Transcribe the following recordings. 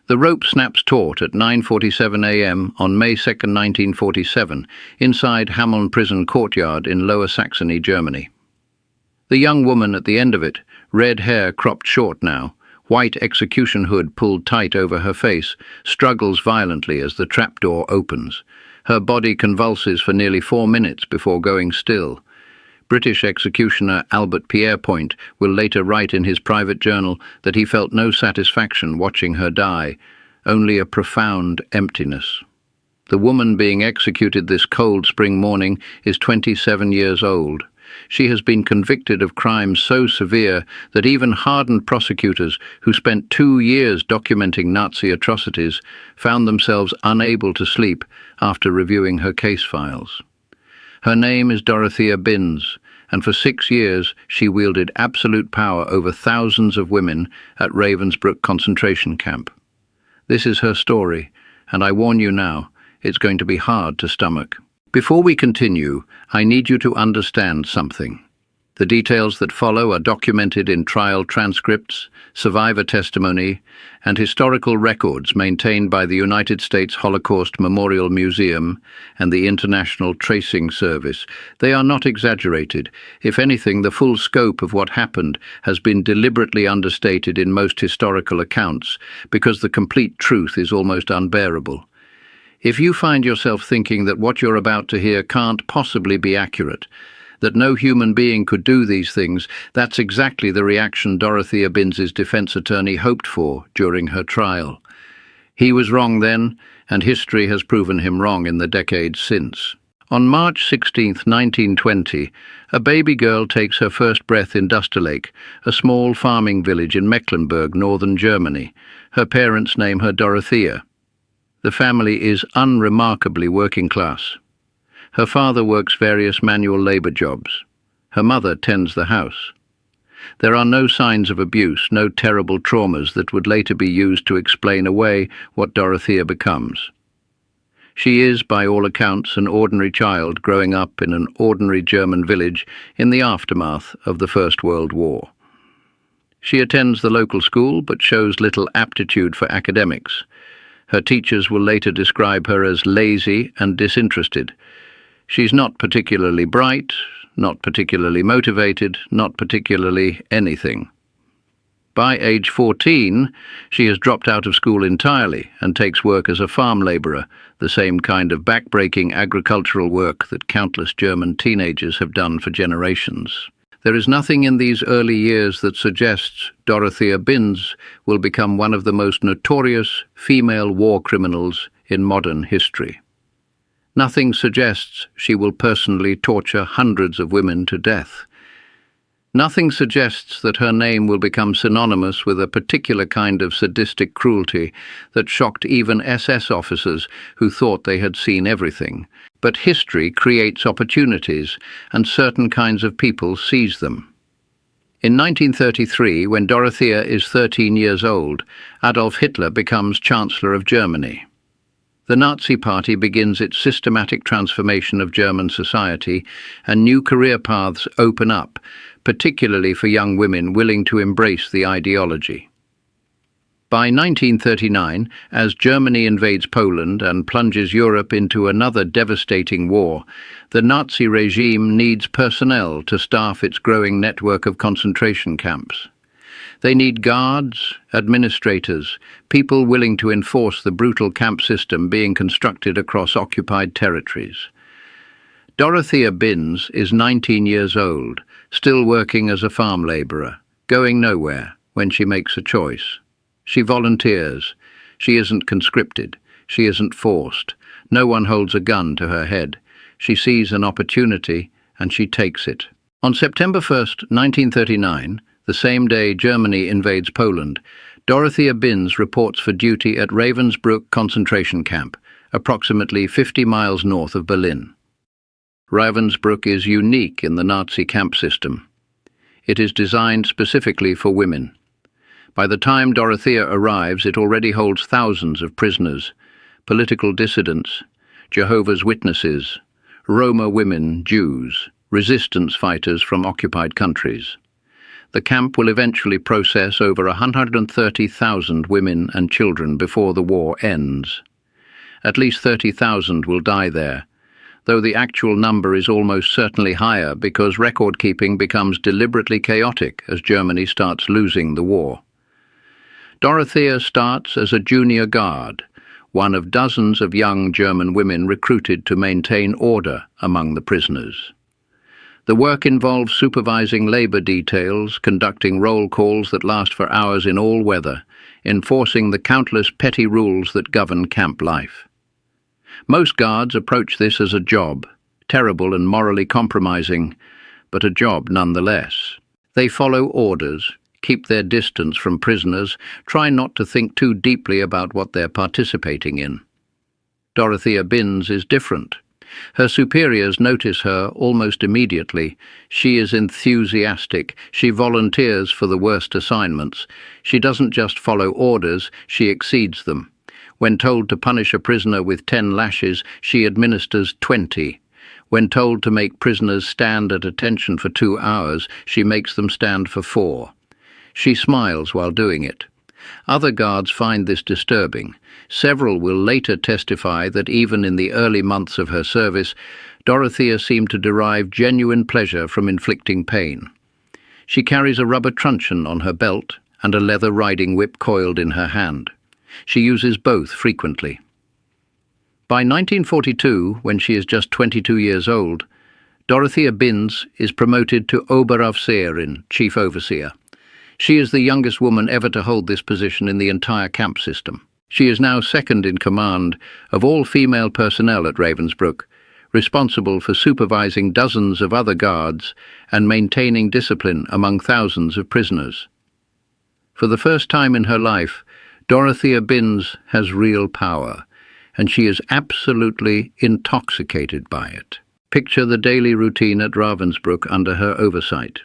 The rope snaps taut at 9:47 a.m. on May 2, 1947, inside Hameln Prison courtyard in Lower Saxony, Germany. The young woman at the end of it, red hair cropped short now, white execution hood pulled tight over her face, struggles violently as the trapdoor opens. Her body convulses for nearly 4 minutes before going still. British executioner Albert Pierrepoint will later write in his private journal that he felt no satisfaction watching her die, only a profound emptiness. The woman being executed this cold spring morning is 27 years old. She has been convicted of crimes so severe that even hardened prosecutors who spent 2 years documenting Nazi atrocities found themselves unable to sleep after reviewing her case files. Her name is Dorothea Binz, and for 6 years she wielded absolute power over thousands of women at Ravensbrück concentration camp. This is her story, and I warn you now, it's going to be hard to stomach. Before we continue, I need you to understand something. The details that follow are documented in trial transcripts, survivor testimony, and historical records maintained by the United States Holocaust Memorial Museum and the International Tracing Service. They are not exaggerated. If anything, the full scope of what happened has been deliberately understated in most historical accounts because the complete truth is almost unbearable. If you find yourself thinking that what you're about to hear can't possibly be accurate, that no human being could do these things, that's exactly the reaction Dorothea Binz's defense attorney hoped for during her trial. He was wrong then, and history has proven him wrong in the decades since. On March 16, 1920, a baby girl takes her first breath in Dusterlake, a small farming village in Mecklenburg, northern Germany. Her parents name her Dorothea. The family is unremarkably working class. Her father works various manual labor jobs. Her mother tends the house. There are no signs of abuse, no terrible traumas that would later be used to explain away what Dorothea becomes. She is, by all accounts, an ordinary child growing up in an ordinary German village in the aftermath of the First World War. She attends the local school but shows little aptitude for academics. Her teachers will later describe her as lazy and disinterested. She's not particularly bright, not particularly motivated, not particularly anything. By age 14, she has dropped out of school entirely and takes work as a farm laborer, the same kind of backbreaking agricultural work that countless German teenagers have done for generations. There is nothing in these early years that suggests Dorothea Binz will become one of the most notorious female war criminals in modern history. Nothing suggests she will personally torture hundreds of women to death. Nothing suggests that her name will become synonymous with a particular kind of sadistic cruelty that shocked even SS officers who thought they had seen everything. But history creates opportunities, and certain kinds of people seize them. In 1933, when Dorothea is 13 years old, Adolf Hitler becomes Chancellor of Germany. The Nazi Party begins its systematic transformation of German society, and new career paths open up, particularly for young women willing to embrace the ideology. By 1939, as Germany invades Poland and plunges Europe into another devastating war, the Nazi regime needs personnel to staff its growing network of concentration camps. They need guards, administrators, people willing to enforce the brutal camp system being constructed across occupied territories. Dorothea Binz is 19 years old, still working as a farm laborer, going nowhere when she makes a choice. She volunteers. She isn't conscripted. She isn't forced. No one holds a gun to her head. She sees an opportunity and she takes it. On September 1st, 1939, the same day Germany invades Poland, Dorothea Binz reports for duty at Ravensbrück concentration camp, approximately 50 miles north of Berlin. Ravensbrück is unique in the Nazi camp system. It is designed specifically for women. By the time Dorothea arrives, it already holds thousands of prisoners, political dissidents, Jehovah's Witnesses, Roma women, Jews, resistance fighters from occupied countries. The camp will eventually process over 130,000 women and children before the war ends. At least 30,000 will die there, though the actual number is almost certainly higher because record-keeping becomes deliberately chaotic as Germany starts losing the war. Dorothea starts as a junior guard, one of dozens of young German women recruited to maintain order among the prisoners. The work involves supervising labor details, conducting roll calls that last for hours in all weather, enforcing the countless petty rules that govern camp life. Most guards approach this as a job, terrible and morally compromising, but a job nonetheless. They follow orders, keep their distance from prisoners, try not to think too deeply about what they're participating in. Dorothea Binz is different. Her superiors notice her almost immediately. She is enthusiastic. She volunteers for the worst assignments. She doesn't just follow orders, she exceeds them. When told to punish a prisoner with 10 lashes, she administers 20. When told to make prisoners stand at attention for 2 hours, she makes them stand for 4. She smiles while doing it. Other guards find this disturbing. Several will later testify that even in the early months of her service, Dorothea seemed to derive genuine pleasure from inflicting pain. She carries a rubber truncheon on her belt and a leather riding whip coiled in her hand. She uses both frequently. By 1942, when she is just 22 years old, Dorothea Binz is promoted to Oberaufseherin, chief overseer. She is the youngest woman ever to hold this position in the entire camp system. She is now second in command of all female personnel at Ravensbrück, responsible for supervising dozens of other guards and maintaining discipline among thousands of prisoners. For the first time in her life, Dorothea Binz has real power, and she is absolutely intoxicated by it. Picture the daily routine at Ravensbrück under her oversight.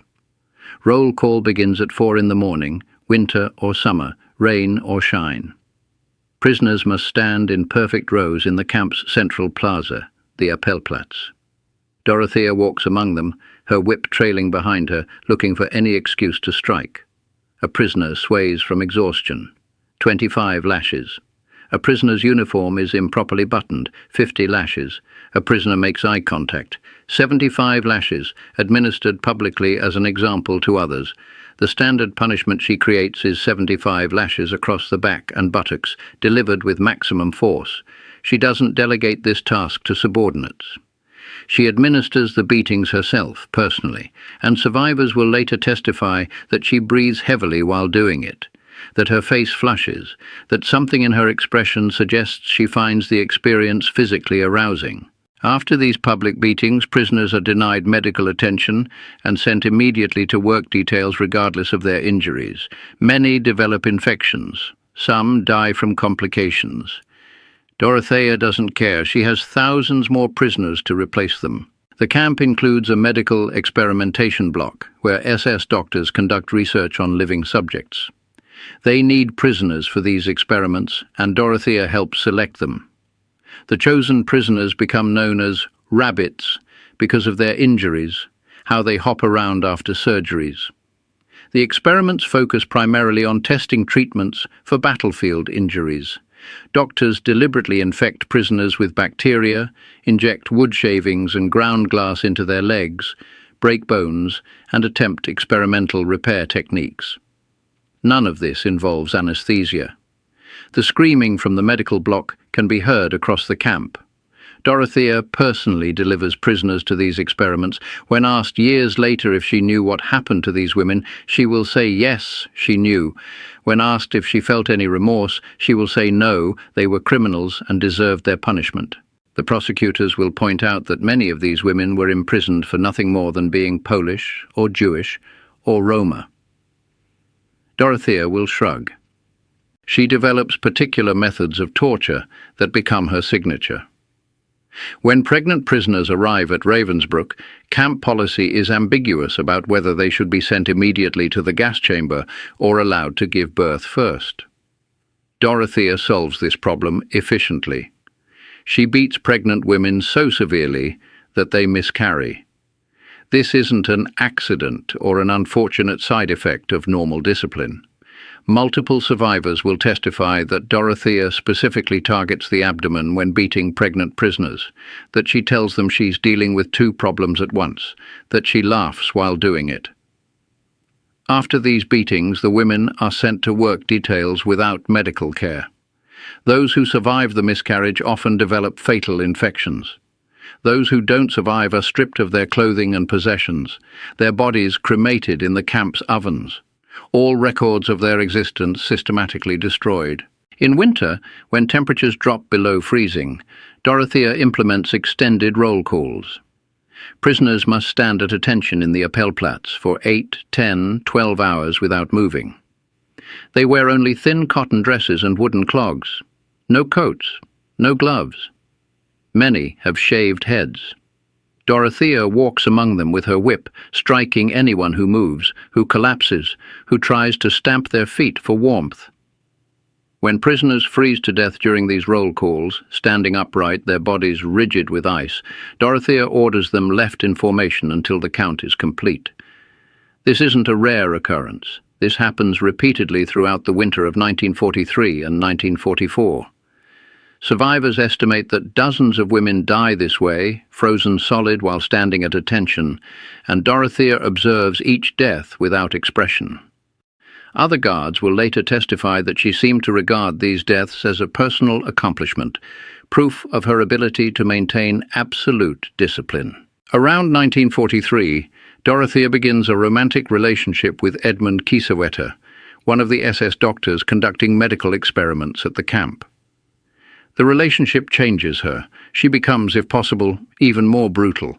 Roll call begins at 4 in the morning, winter or summer, rain or shine. Prisoners must stand in perfect rows in the camp's central plaza, the Appellplatz. Dorothea walks among them, her whip trailing behind her, looking for any excuse to strike. A prisoner sways from exhaustion. 25 lashes. A prisoner's uniform is improperly buttoned. 50 lashes. A prisoner makes eye contact. 75 lashes, administered publicly as an example to others. The standard punishment she creates is 75 lashes across the back and buttocks, delivered with maximum force. She doesn't delegate this task to subordinates. She administers the beatings herself, personally, and survivors will later testify that she breathes heavily while doing it, that her face flushes, that something in her expression suggests she finds the experience physically arousing. After these public beatings, prisoners are denied medical attention and sent immediately to work details regardless of their injuries. Many develop infections. Some die from complications. Dorothea doesn't care. She has thousands more prisoners to replace them. The camp includes a medical experimentation block where SS doctors conduct research on living subjects. They need prisoners for these experiments, and Dorothea helps select them. The chosen prisoners become known as rabbits because of their injuries, how they hop around after surgeries. The experiments focus primarily on testing treatments for battlefield injuries. Doctors deliberately infect prisoners with bacteria, inject wood shavings and ground glass into their legs, break bones, and attempt experimental repair techniques. None of this involves anesthesia. The screaming from the medical block can be heard across the camp. Dorothea personally delivers prisoners to these experiments. When asked years later if she knew what happened to these women, she will say yes, she knew. When asked if she felt any remorse, she will say no, they were criminals and deserved their punishment. The prosecutors will point out that many of these women were imprisoned for nothing more than being Polish or Jewish or Roma. Dorothea will shrug. She develops particular methods of torture that become her signature. When pregnant prisoners arrive at Ravensbrück, camp policy is ambiguous about whether they should be sent immediately to the gas chamber or allowed to give birth first. Dorothea solves this problem efficiently. She beats pregnant women so severely that they miscarry. This isn't an accident or an unfortunate side effect of normal discipline. Multiple survivors will testify that Dorothea specifically targets the abdomen when beating pregnant prisoners, that she tells them she's dealing with two problems at once, that she laughs while doing it. After these beatings, the women are sent to work details without medical care. Those who survive the miscarriage often develop fatal infections. Those who don't survive are stripped of their clothing and possessions, their bodies cremated in the camp's ovens, all records of their existence systematically destroyed. In winter, when temperatures drop below freezing, Dorothea implements extended roll calls. Prisoners must stand at attention in the Appellplatz for 8, 10, 12 hours without moving. They wear only thin cotton dresses and wooden clogs. No coats, no gloves. Many have shaved heads. Dorothea walks among them with her whip, striking anyone who moves, who collapses, who tries to stamp their feet for warmth. When prisoners freeze to death during these roll calls, standing upright, their bodies rigid with ice, Dorothea orders them left in formation until the count is complete. This isn't a rare occurrence. This happens repeatedly throughout the winter of 1943 and 1944. Survivors estimate that dozens of women die this way, frozen solid while standing at attention, and Dorothea observes each death without expression. Other guards will later testify that she seemed to regard these deaths as a personal accomplishment, proof of her ability to maintain absolute discipline. Around 1943, Dorothea begins a romantic relationship with Edmund Kiesewetter, one of the SS doctors conducting medical experiments at the camp. The relationship changes her. She becomes, if possible, even more brutal.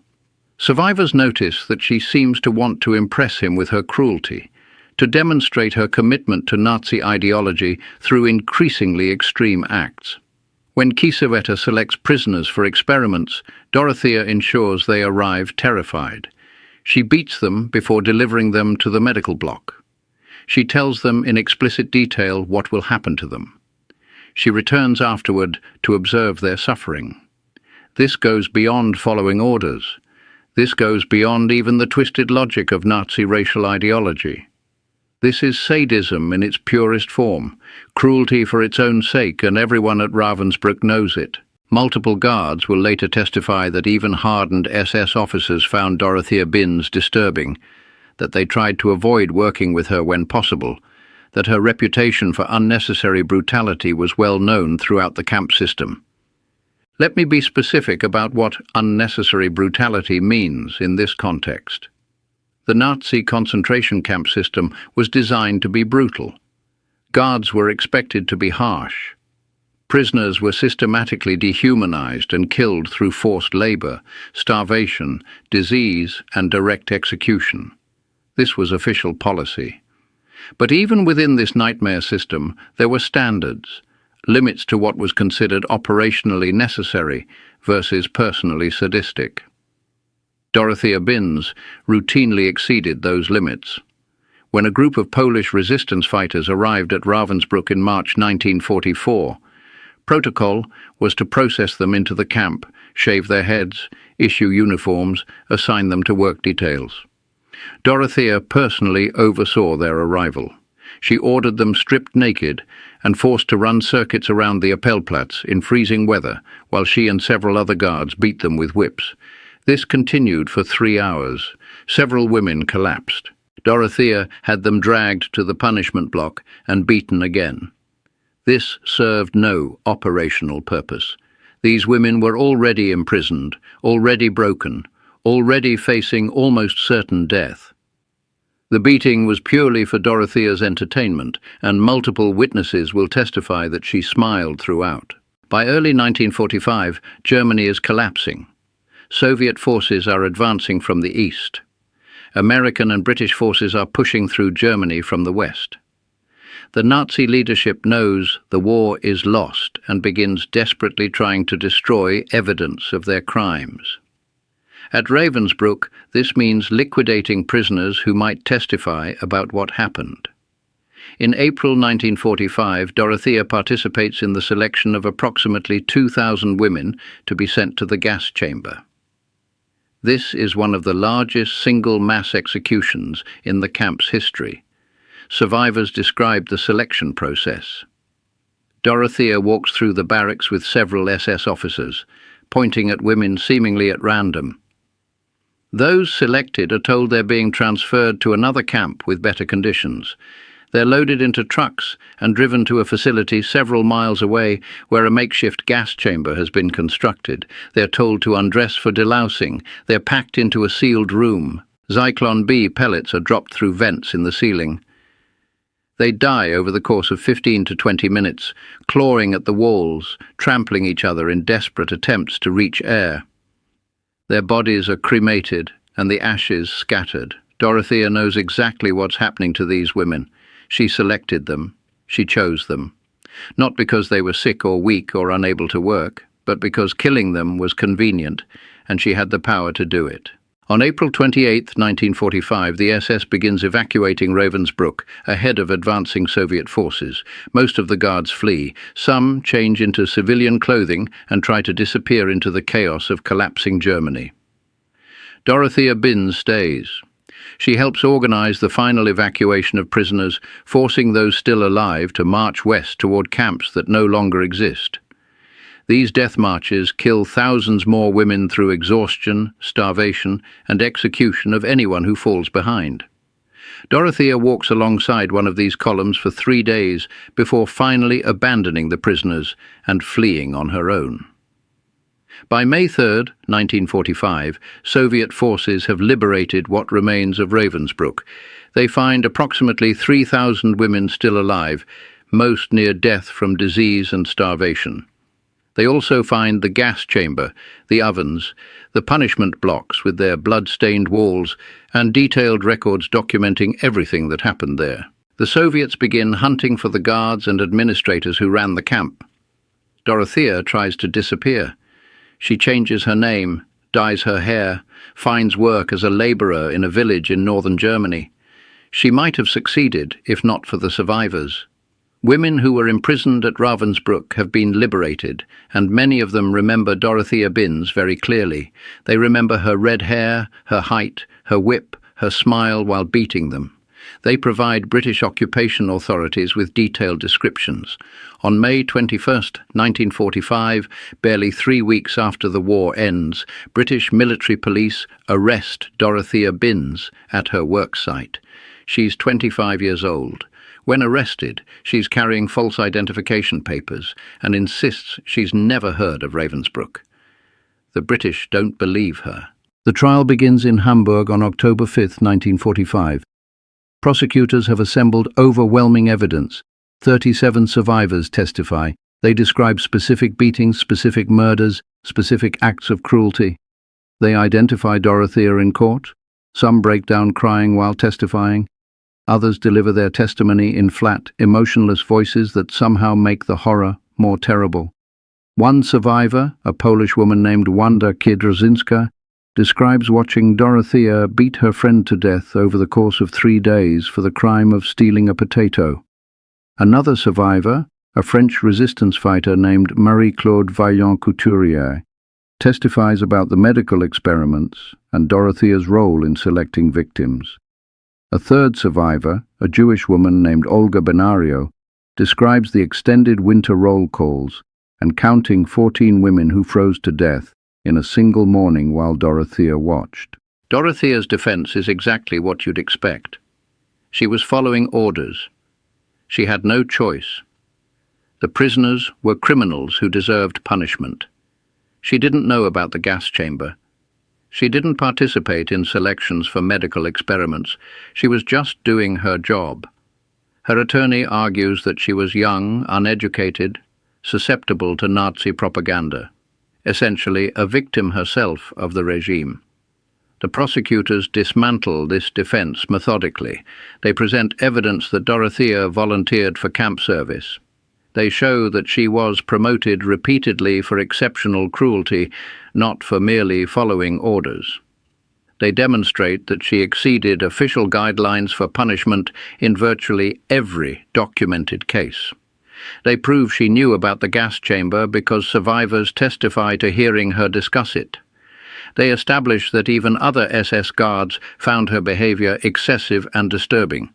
Survivors notice that she seems to want to impress him with her cruelty, to demonstrate her commitment to Nazi ideology through increasingly extreme acts. When Kiesewetter selects prisoners for experiments, Dorothea ensures they arrive terrified. She beats them before delivering them to the medical block. She tells them in explicit detail what will happen to them. She returns afterward to observe their suffering. This goes beyond following orders. This goes beyond even the twisted logic of Nazi racial ideology. This is sadism in its purest form, cruelty for its own sake, and everyone at Ravensbrück knows it. Multiple guards will later testify that even hardened SS officers found Dorothea Binz disturbing, that they tried to avoid working with her when possible, that her reputation for unnecessary brutality was well known throughout the camp system. Let me be specific about what unnecessary brutality means in this context. The Nazi concentration camp system was designed to be brutal. Guards were expected to be harsh. Prisoners were systematically dehumanized and killed through forced labor, starvation, disease, and direct execution. This was official policy. But even within this nightmare system, there were standards, limits to what was considered operationally necessary versus personally sadistic. Dorothea Binz routinely exceeded those limits. When a group of Polish resistance fighters arrived at Ravensbrück in March 1944, protocol was to process them into the camp, shave their heads, issue uniforms, assign them to work details. Dorothea personally oversaw their arrival. She ordered them stripped naked and forced to run circuits around the Appellplatz in freezing weather, while she and several other guards beat them with whips. This continued for 3 hours. Several women collapsed. Dorothea had them dragged to the punishment block and beaten again. This served no operational purpose. These women were already imprisoned, already broken, already facing almost certain death. The beating was purely for Dorothea's entertainment, and multiple witnesses will testify that she smiled throughout. By early 1945, Germany is collapsing. Soviet forces are advancing from the east. American and British forces are pushing through Germany from the west. The Nazi leadership knows the war is lost and begins desperately trying to destroy evidence of their crimes. At Ravensbrück, this means liquidating prisoners who might testify about what happened. In April 1945, Dorothea participates in the selection of approximately 2,000 women to be sent to the gas chamber. This is one of the largest single mass executions in the camp's history. Survivors described the selection process. Dorothea walks through the barracks with several SS officers, pointing at women seemingly at random. Those selected are told they're being transferred to another camp with better conditions. They're loaded into trucks and driven to a facility several miles away where a makeshift gas chamber has been constructed. They're told to undress for delousing. They're packed into a sealed room. Zyklon B pellets are dropped through vents in the ceiling. They die over the course of 15 to 20 minutes, clawing at the walls, trampling each other in desperate attempts to reach air. Their bodies are cremated and the ashes scattered. Dorothea knows exactly what's happening to these women. She selected them. She chose them. Not because they were sick or weak or unable to work, but because killing them was convenient, and she had the power to do it. On April 28, 1945, the SS begins evacuating Ravensbrück ahead of advancing Soviet forces. Most of the guards flee. Some change into civilian clothing and try to disappear into the chaos of collapsing Germany. Dorothea Binz stays. She helps organize the final evacuation of prisoners, forcing those still alive to march west toward camps that no longer exist. These death marches kill thousands more women through exhaustion, starvation, and execution of anyone who falls behind. Dorothea walks alongside one of these columns for 3 days before finally abandoning the prisoners and fleeing on her own. By May 3, 1945, Soviet forces have liberated what remains of Ravensbrück. They find approximately 3,000 women still alive, most near death from disease and starvation. They also find the gas chamber, the ovens, the punishment blocks with their blood-stained walls, and detailed records documenting everything that happened there. The Soviets begin hunting for the guards and administrators who ran the camp. Dorothea tries to disappear. She changes her name, dyes her hair, finds work as a laborer in a village in northern Germany. She might have succeeded if not for the survivors. Women who were imprisoned at Ravensbrück have been liberated, and many of them remember Dorothea Binz very clearly. They remember her red hair, her height, her whip, her smile while beating them. They provide British occupation authorities with detailed descriptions. On May 21, 1945, barely 3 weeks after the war ends, British military police arrest Dorothea Binz at her work site. She's 25 years old. When arrested, she's carrying false identification papers and insists she's never heard of Ravensbrück. The British don't believe her. The trial begins in Hamburg on October 5, 1945. Prosecutors have assembled overwhelming evidence. 37 survivors testify. They describe specific beatings, specific murders, specific acts of cruelty. They identify Dorothea in court. Some break down crying while testifying. Others deliver their testimony in flat, emotionless voices that somehow make the horror more terrible. One survivor, a Polish woman named Wanda Kiedrzyńska, describes watching Dorothea beat her friend to death over the course of 3 days for the crime of stealing a potato. Another survivor, a French resistance fighter named Marie-Claude Vaillant-Couturier, testifies about the medical experiments and Dorothea's role in selecting victims. A third survivor, a Jewish woman named Olga Benario, describes the extended winter roll calls and counting 14 women who froze to death in a single morning while Dorothea watched. Dorothea's defense is exactly what you'd expect. She was following orders. She had no choice. The prisoners were criminals who deserved punishment. She didn't know about the gas chamber. She didn't participate in selections for medical experiments. She was just doing her job. Her attorney argues that she was young, uneducated, susceptible to Nazi propaganda. Essentially a victim herself of the regime. The prosecutors dismantle this defense methodically. They present evidence that Dorothea volunteered for camp service. They show that she was promoted repeatedly for exceptional cruelty, not for merely following orders. They demonstrate that she exceeded official guidelines for punishment in virtually every documented case. They prove she knew about the gas chamber because survivors testify to hearing her discuss it. They establish that even other SS guards found her behavior excessive and disturbing.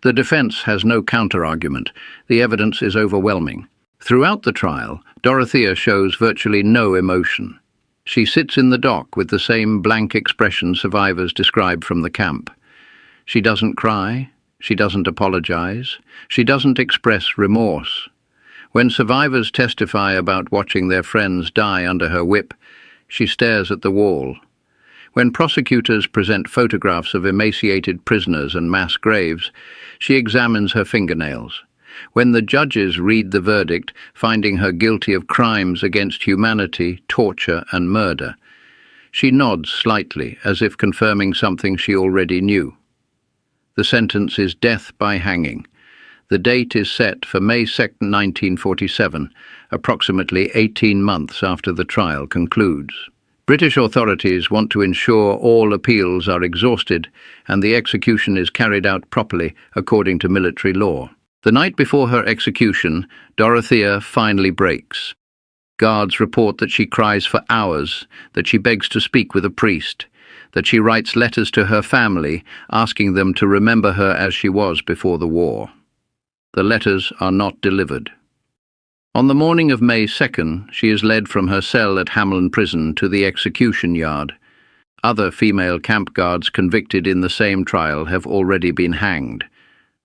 The defense has no counter-argument. The evidence is overwhelming. Throughout the trial, Dorothea shows virtually no emotion. She sits in the dock with the same blank expression survivors describe from the camp. She doesn't cry, she doesn't apologize, she doesn't express remorse. When survivors testify about watching their friends die under her whip, she stares at the wall. When prosecutors present photographs of emaciated prisoners and mass graves, she examines her fingernails. When the judges read the verdict, finding her guilty of crimes against humanity, torture and murder, she nods slightly as if confirming something she already knew. The sentence is death by hanging. The date is set for May 2, 1947, approximately 18 months after the trial concludes. British authorities want to ensure all appeals are exhausted and the execution is carried out properly according to military law. The night before her execution, Dorothea finally breaks. Guards report that she cries for hours, that she begs to speak with a priest, that she writes letters to her family asking them to remember her as she was before the war. The letters are not delivered. On the morning of May 2nd, she is led from her cell at Hameln Prison to the execution yard. Other female camp guards convicted in the same trial have already been hanged.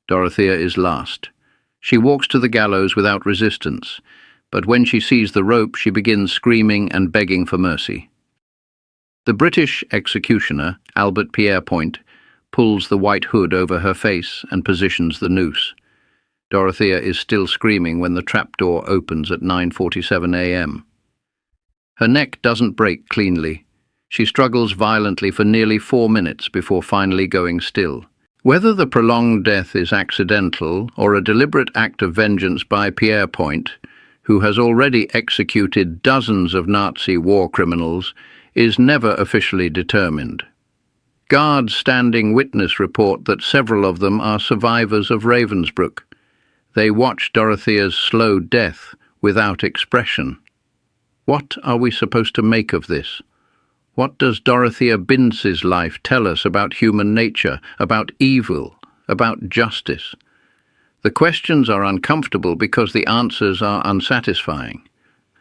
Dorothea is last. She walks to the gallows without resistance, but when she sees the rope, she begins screaming and begging for mercy. The British executioner, Albert Pierrepoint, pulls the white hood over her face and positions the noose. Dorothea is still screaming when the trapdoor opens at 9:47 a.m. Her neck doesn't break cleanly. She struggles violently for nearly 4 minutes before finally going still. Whether the prolonged death is accidental or a deliberate act of vengeance by Pierrepoint, who has already executed dozens of Nazi war criminals, is never officially determined. Guards standing witness report that several of them are survivors of Ravensbrück. They watch Dorothea's slow death without expression. What are we supposed to make of this? What does Dorothea Binz's life tell us about human nature, about evil, about justice? The questions are uncomfortable because the answers are unsatisfying.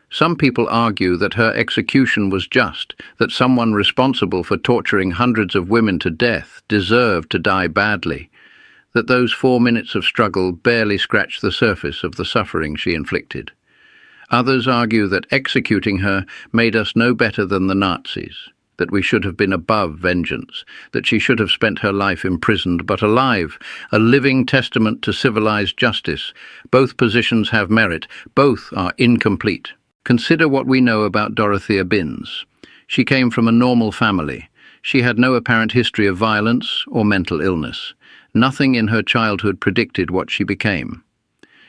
Some people argue that her execution was just, that someone responsible for torturing hundreds of women to death deserved to die badly, that those 4 minutes of struggle barely scratched the surface of the suffering she inflicted. Others argue that executing her made us no better than the Nazis, that we should have been above vengeance, that she should have spent her life imprisoned but alive, a living testament to civilized justice. Both positions have merit, both are incomplete. Consider what we know about Dorothea Binz. She came from a normal family. She had no apparent history of violence or mental illness. Nothing in her childhood predicted what she became.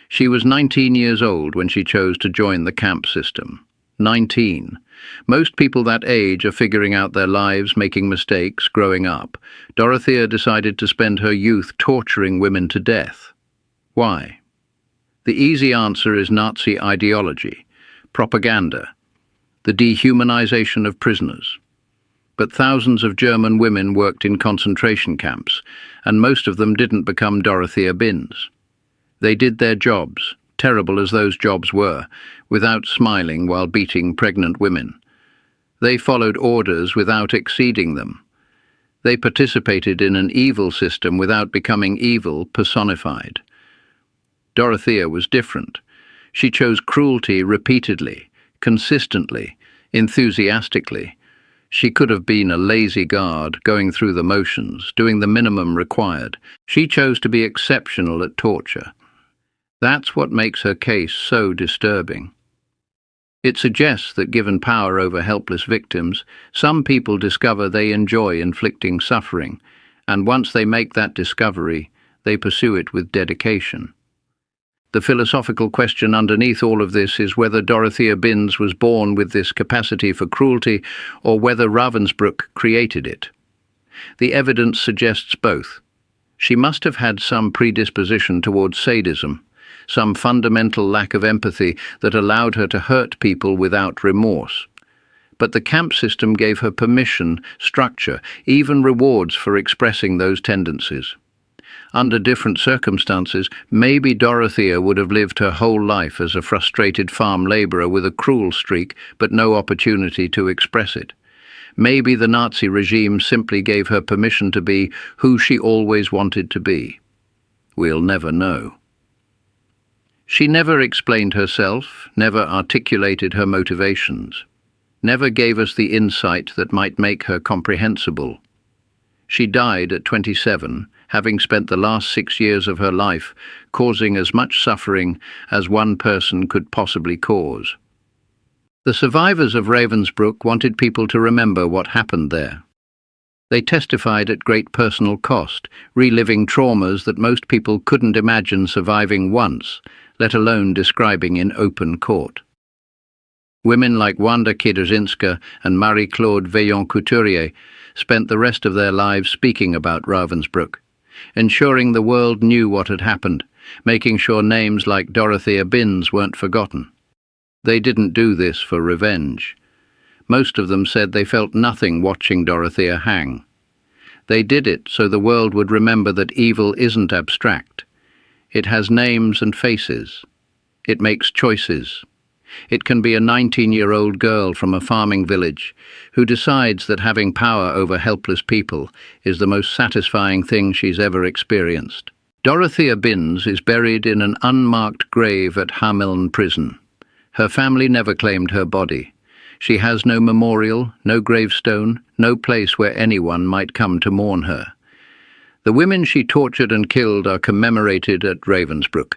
She was 19 years old when she chose to join the camp system. 19. Most people that age are figuring out their lives, making mistakes, growing up. Dorothea decided to spend her youth torturing women to death. Why? The easy answer is Nazi ideology, propaganda, the dehumanization of prisoners. But thousands of German women worked in concentration camps, and most of them didn't become Dorothea Binz. They did their jobs, terrible as those jobs were, without smiling while beating pregnant women. They followed orders without exceeding them. They participated in an evil system without becoming evil personified. Dorothea was different. She chose cruelty repeatedly, consistently, enthusiastically. She could have been a lazy guard, going through the motions, doing the minimum required. She chose to be exceptional at torture. That's what makes her case so disturbing. It suggests that given power over helpless victims, some people discover they enjoy inflicting suffering, and once they make that discovery, they pursue it with dedication. The philosophical question underneath all of this is whether Dorothea Binz was born with this capacity for cruelty or whether Ravensbrück created it. The evidence suggests both. She must have had some predisposition towards sadism, some fundamental lack of empathy that allowed her to hurt people without remorse. But the camp system gave her permission, structure, even rewards for expressing those tendencies. Under different circumstances, maybe Dorothea would have lived her whole life as a frustrated farm labourer with a cruel streak, but no opportunity to express it. Maybe the Nazi regime simply gave her permission to be who she always wanted to be. We'll never know. She never explained herself, never articulated her motivations, never gave us the insight that might make her comprehensible. She died at 27, having spent the last 6 years of her life causing as much suffering as one person could possibly cause. The survivors of Ravensbrück wanted people to remember what happened there. They testified at great personal cost, reliving traumas that most people couldn't imagine surviving once, let alone describing in open court. Women like Wanda Kiderzinska and Marie-Claude Vaillant-Couturier spent the rest of their lives speaking about Ravensbrück, ensuring the world knew what had happened, making sure names like Dorothea Binz weren't forgotten. They didn't do this for revenge. Most of them said they felt nothing watching Dorothea hang. They did it so the world would remember that evil isn't abstract. It has names and faces. It makes choices. It can be a 19-year-old girl from a farming village who decides that having power over helpless people is the most satisfying thing she's ever experienced. Dorothea Binz is buried in an unmarked grave at Hameln Prison. Her family never claimed her body. She has no memorial, no gravestone, no place where anyone might come to mourn her. The women she tortured and killed are commemorated at Ravensbrück,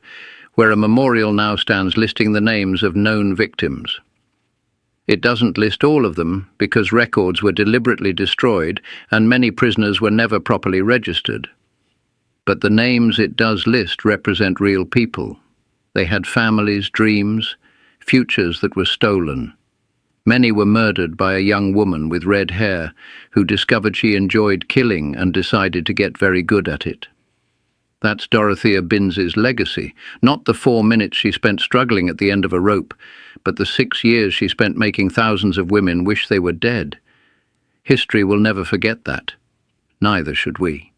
where a memorial now stands listing the names of known victims. It doesn't list all of them because records were deliberately destroyed and many prisoners were never properly registered. But the names it does list represent real people. They had families, dreams, futures that were stolen. Many were murdered by a young woman with red hair who discovered she enjoyed killing and decided to get very good at it. That's Dorothea Binz's legacy, not the 4 minutes she spent struggling at the end of a rope, but the 6 years she spent making thousands of women wish they were dead. History will never forget that. Neither should we.